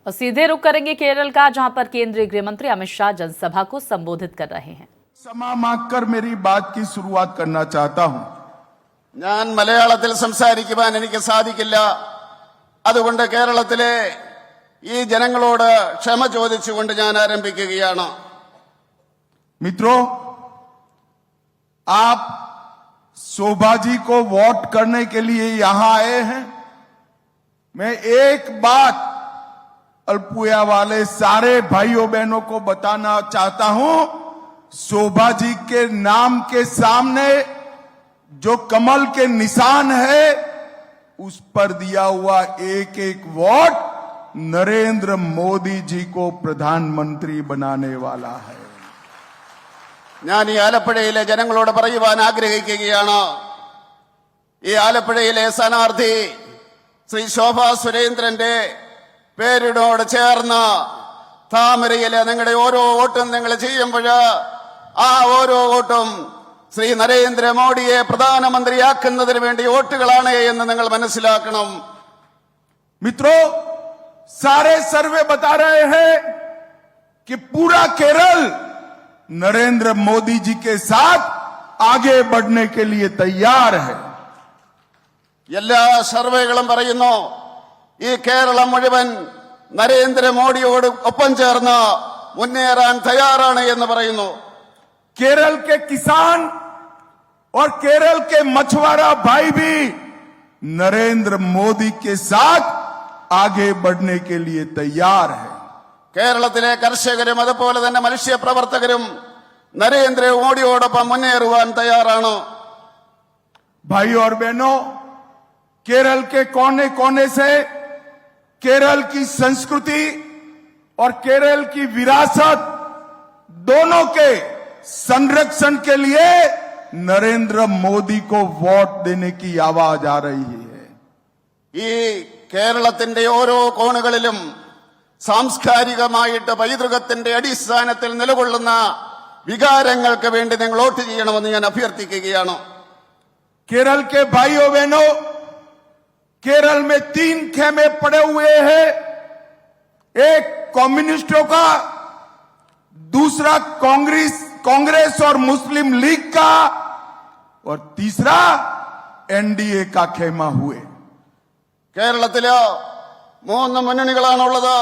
और सीधे रुख करेंगे केरल का, जहां पर केंद्रीय गृह मंत्री अमित शाह जनसभा को संबोधित कर रहे हैं। क्षमा मांगकर मेरी बात की शुरुआत करना चाहता हूं। ഞാൻ മലയാളത്തിൽ സംസാരിക്കുവാൻ എനിക്ക് സാധിക്കില്ല. അതുകൊണ്ട് കേരളത്തിലെ ഈ ജനങ്ങളോട് ക്ഷമ ചോദിച്ചുകൊണ്ട് ഞാൻ ആരംഭിക്കുകയാണ്. मित्रों, आप शोभा जी को वोट करने के लिए यहां आए हैं। मैं एक बात अल्पुया वाले सारे भाइयों बहनों को बताना चाहता हूं, शोभा जी के नाम के सामने जो कमल के निशान है उस पर दिया हुआ एक एक वोट नरेंद्र मोदी जी को प्रधानमंत्री बनाने वाला है। ഞാൻ ഈ ആലപ്പുഴയിലെ ജനങ്ങളോട് പറയുവാൻ ആഗ്രഹിക്കുകയാണ്. ഈ ആലപ്പുഴയിലെ സ്ഥാനാർത്ഥി ശ്രീ ശോഭാ സുരേന്ദ്രന്റെ പേരിനോട് ചേർന്ന് താമരയിലെ നിങ്ങളുടെ ഓരോ വോട്ടും നിങ്ങൾ ചെയ്യുമ്പോൾ ആ ഓരോ വോട്ടും ശ്രീ നരേന്ദ്രമോദിയെ പ്രധാനമന്ത്രിയാക്കുന്നതിന് വേണ്ടി വോട്ടുകളാണ് എന്ന് നിങ്ങൾ മനസ്സിലാക്കണം. मित्रों, सारे सर्वे बता रहे हैं कि पूरा केरल नरेंद्र मोदी जी के साथ आगे बढ़ने के लिए तैयार है। എല്ലാ സർവേകളും പറയുന്നു ഈ കേരളം മുഴുവൻ നരേന്ദ്രമോദിയോട് ഒപ്പം ചേർന്ന് മുന്നേറാൻ തയ്യാറാണ് എന്ന് പറയുന്നു. केरल के किसान और केरल के मछुआरा भाई भी नरेंद्र मोदी के साथ आगे बढ़ने के लिए तैयार है। കേരളത്തിലെ കർഷകരും അതുപോലെ തന്നെ മനുഷ്യപ്രവർത്തകരും നരേന്ദ്രമോദിയോടൊപ്പം മുന്നേറുവാൻ തയ്യാറാണ്. भाई और बहनों, केरल के कोने कोने से केरल की संस्कृति और केरल की विरासत दोनों के संरक्षण के लिए नरेंद्र मोदी को वोट देने की आवाज आ रही है। ഈ കേരളത്തിന്റെ ഓരോ കോണുകളിലും സാംസ്കാരികമായിട്ട് പൈതൃകത്തിന്റെ അടിസ്ഥാനത്തിൽ നിലകൊള്ളുന്ന വികാരങ്ങൾക്ക് വേണ്ടി നിങ്ങൾ വോട്ട് ചെയ്യണമെന്ന് ഞാൻ അഭ്യർത്ഥിക്കുകയാണ്. केरल के भाइयों बहनों, केरल में 3 खेमे पड़े हुए हैं। एक कम्युनिस्टों का, दूसरा कांग्रेस और मुस्लिम लीग का, और तीसरा एनडीए का खेमा हुए। കേരളത്തില് 3 മുന്നണികളാണുള്ളത്.